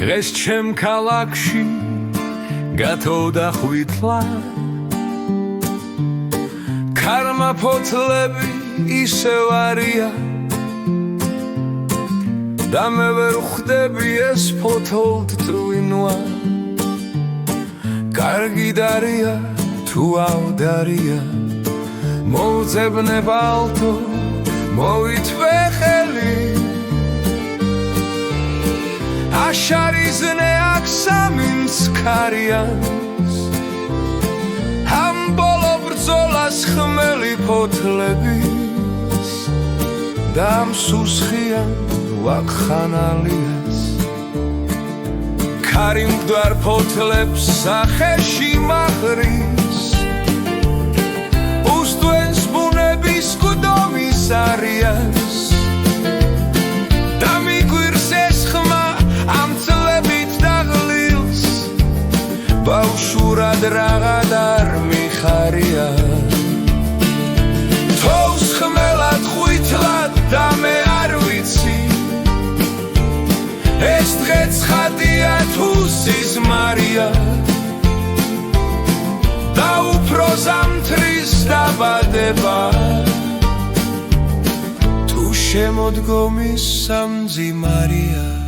დღეს ჩემ ქალაქში გათოვდა ხვიტლა ქარმა ფოთლები ისევ არია და მე ვერ ხვდები ეს ფოთოლთ ტვინვა კარგი დარია თუ ავდარია მოვძებნე ბალტო მოითვე ხელი აშარიზნე აქ სამინც ქარიანს ამ ბოლო ბრძოლას ხმელი ფოთლების და ამ სუსხიან ვაკხანალიას ქარი მკვდარ ფოთლებს სახეში მაყრის უსტვენს ბუნების გვდომის არიას და მიგვირს ეს ხმა ამ წლებით დაღლილს ბავშვურად რაღაც არ მიხარია თოვს ხმელად ხვიტლად და მე არ ვიცი ეს დღე ცხადია თუ სიზმარია და უფრო ზამთრის დაბადება თუ შემოდგომის სამძიმარია